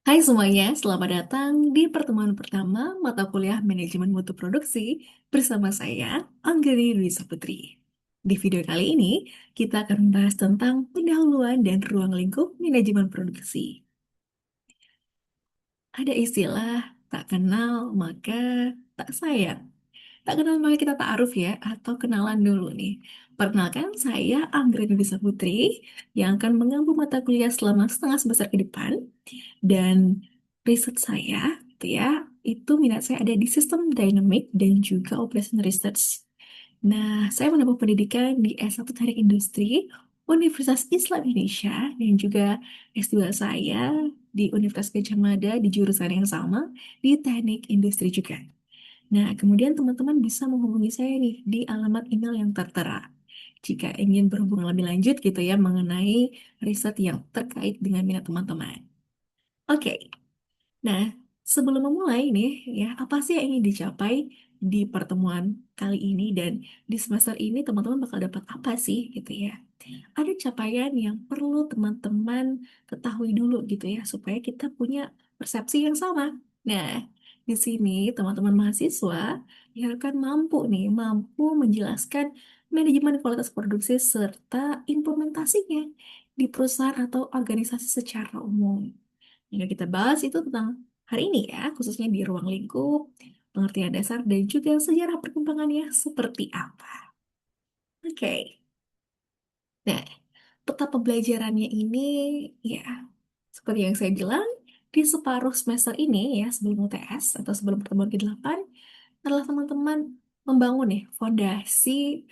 Hai semuanya, selamat datang di pertemuan pertama mata kuliah Manajemen Mutu Produksi bersama saya, Anggari Dwi Saputri. Di video kali ini, kita akan membahas tentang pendahuluan dan ruang lingkup manajemen produksi. Ada istilah, tak kenal maka tak sayang. Tak kenal maka kita ta'aruf ya, atau kenalan dulu nih. Perkenalkan, saya Anggreni Dwi Saputri yang akan mengampu mata kuliah selama setengah semester ke depan. Dan riset saya, gitu ya, itu minat saya ada di sistem dynamic dan juga operation research. Nah, saya menempuh pendidikan di S1 Teknik Industri, Universitas Islam Indonesia, dan juga S2 saya di Universitas Gadjah Mada di jurusan yang sama, di Teknik Industri juga. Nah, kemudian teman-teman bisa menghubungi saya nih di alamat email yang tertera. Jika ingin berhubungan lebih lanjut gitu ya mengenai riset yang terkait dengan minat teman-teman. Oke, nah, sebelum memulai nih, ya, apa sih yang ingin dicapai di pertemuan kali ini dan di semester ini teman-teman bakal dapat apa sih gitu ya? Ada capaian yang perlu teman-teman ketahui dulu gitu ya, supaya kita punya persepsi yang sama. Nah, di sini teman-teman mahasiswa yang akan mampu menjelaskan manajemen kualitas produksi serta implementasinya di perusahaan atau organisasi secara umum. Yang kita bahas itu tentang hari ini ya, khususnya di ruang lingkup, pengertian dasar, dan juga sejarah perkembangannya seperti apa. Oke, nah, peta pembelajarannya ini ya, seperti yang saya bilang, di separuh semester ini ya, sebelum UTS atau sebelum pertemuan ke-8, adalah teman-teman membangun nih fondasi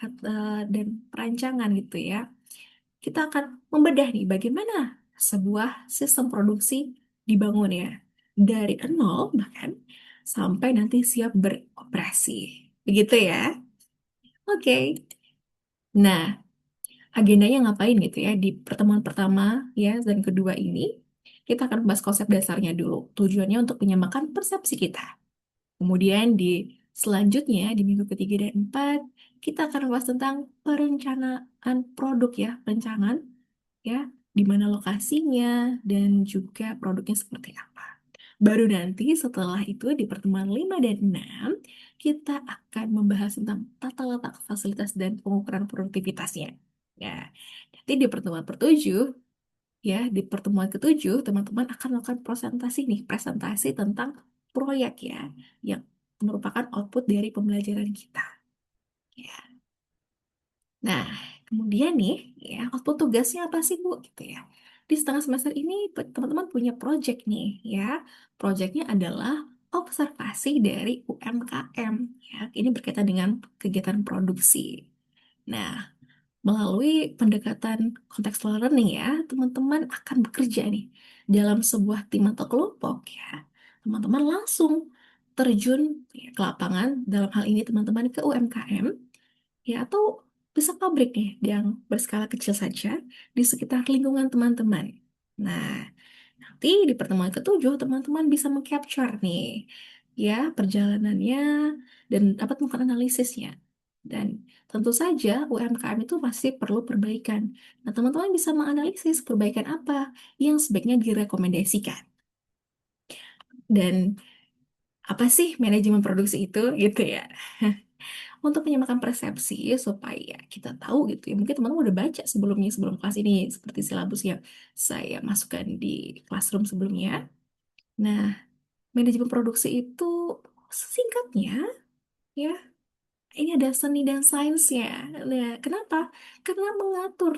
dan perancangan gitu ya. Kita akan membedah nih bagaimana sebuah sistem produksi dibangun ya dari nol bahkan sampai nanti siap beroperasi. Begitu ya. Oke. Nah, agendanya ngapain gitu ya di pertemuan pertama ya dan kedua ini kita akan bahas konsep dasarnya dulu. Tujuannya untuk menyamakan persepsi kita. Kemudian di selanjutnya di minggu ketiga dan empat kita akan bahas tentang perencanaan produk ya, perencanaan ya, di mana lokasinya dan juga produknya seperti apa. Baru nanti setelah itu di pertemuan 5 dan 6 kita akan membahas tentang tata letak fasilitas dan pengukuran produktivitasnya. Ya, nanti di pertemuan pertujuh ya, di pertemuan ketujuh teman-teman akan melakukan presentasi tentang proyek ya, yang merupakan output dari pembelajaran kita. Ya. Nah, kemudian nih, ya, output tugasnya apa sih, Bu? Gitu ya. Di setengah semester ini, teman-teman punya project nih, ya. Projectnya adalah observasi dari UMKM, ya. Ini berkaitan dengan kegiatan produksi. Nah, melalui pendekatan contextual learning ya, teman-teman akan bekerja nih dalam sebuah tim atau kelompok, ya. Teman-teman langsung terjun ya, ke lapangan, dalam hal ini teman-teman ke UMKM, ya atau bisa pabrik nih yang berskala kecil saja di sekitar lingkungan teman-teman. Nah, nanti di pertemuan ketujuh teman-teman bisa mengcapture nih ya perjalanannya dan dapat melakukan analisisnya. Dan tentu saja UMKM itu masih perlu perbaikan. Nah, teman-teman bisa menganalisis perbaikan apa yang sebaiknya direkomendasikan. Dan apa sih manajemen produksi itu gitu ya. Untuk menyamakan persepsi supaya kita tahu gitu ya. Mungkin teman-teman udah baca sebelumnya sebelum kelas ini seperti silabus yang saya masukkan di classroom sebelumnya. Nah, manajemen produksi itu singkatnya ya ini ada seni dan sainsnya. Nah, kenapa? Karena mengatur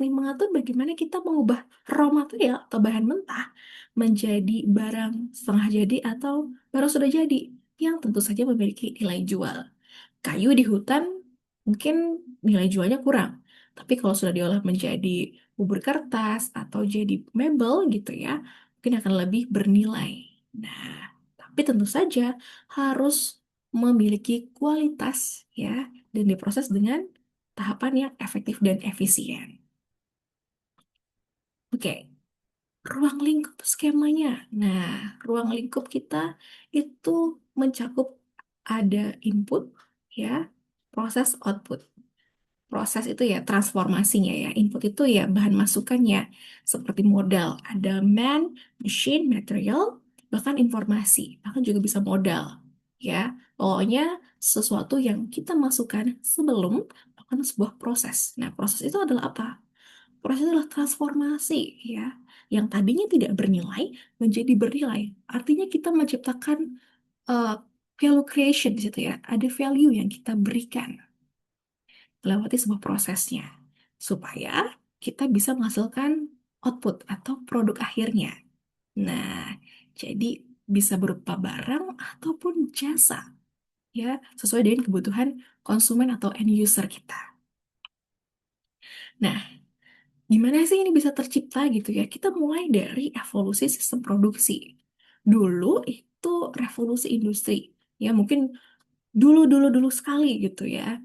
bagaimana kita mengubah raw material atau bahan mentah menjadi barang setengah jadi atau barang sudah jadi yang tentu saja memiliki nilai jual. Kayu di hutan mungkin nilai jualnya kurang. Tapi kalau sudah diolah menjadi bubur kertas atau jadi mebel gitu ya, mungkin akan lebih bernilai. Nah, tapi tentu saja harus memiliki kualitas ya dan diproses dengan tahapan yang efektif dan efisien. Oke, ruang lingkup skemanya. Nah, ruang lingkup kita itu mencakup ada input ya, proses output. Proses itu ya transformasinya ya. Input itu ya bahan masukannya seperti modal. Ada man, machine, material. bahkan informasi, bahkan juga bisa modal. Ya, pokoknya sesuatu yang kita masukkan sebelum melakukan sebuah proses. Nah, proses itu adalah apa? Proses adalah transformasi, ya, yang tadinya tidak bernilai menjadi bernilai. Artinya kita menciptakan uh, value creation di situ ya. Ada value yang kita berikan melewati sebuah prosesnya supaya kita bisa menghasilkan output atau produk akhirnya. Nah, jadi bisa berupa barang ataupun jasa, ya, sesuai dengan kebutuhan konsumen atau end user kita. Nah, gimana sih ini bisa tercipta gitu ya? Kita mulai dari evolusi sistem produksi. Dulu itu revolusi industri. Ya, mungkin dulu sekali gitu ya.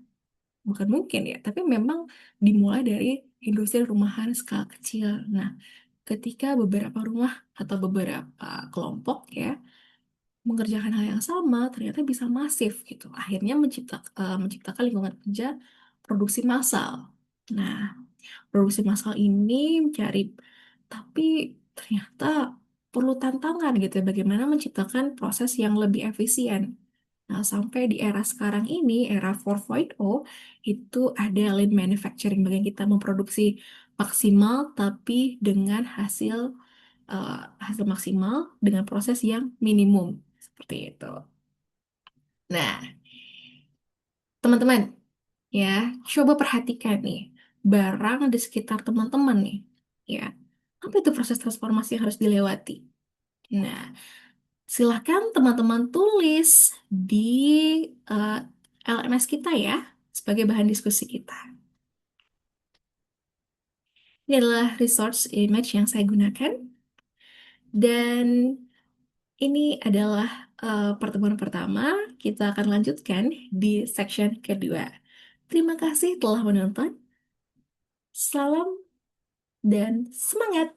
Bukan mungkin ya, tapi memang dimulai dari industri rumahan skala kecil. Nah, ketika beberapa rumah atau beberapa kelompok ya mengerjakan hal yang sama, ternyata bisa masif gitu. Akhirnya menciptakan lingkungan kerja produksi massal. Nah, produksi massal ini mencari, tapi ternyata perlu tantangan gitu ya, bagaimana menciptakan proses yang lebih efisien. Nah, sampai di era sekarang ini, era 4.0, itu ada lean manufacturing, bagian kita memproduksi maksimal tapi dengan eh, hasil maksimal dengan proses yang minimum seperti itu. Nah, teman-teman, ya, coba perhatikan nih barang di sekitar teman-teman nih, ya. Apa itu proses transformasi yang harus dilewati? Nah, silahkan teman-teman tulis di eh, LMS kita ya, sebagai bahan diskusi kita. Ini adalah resource image yang saya gunakan, dan ini adalah pertemuan pertama. Kita akan lanjutkan di section kedua. Terima kasih telah menonton. Salam dan semangat!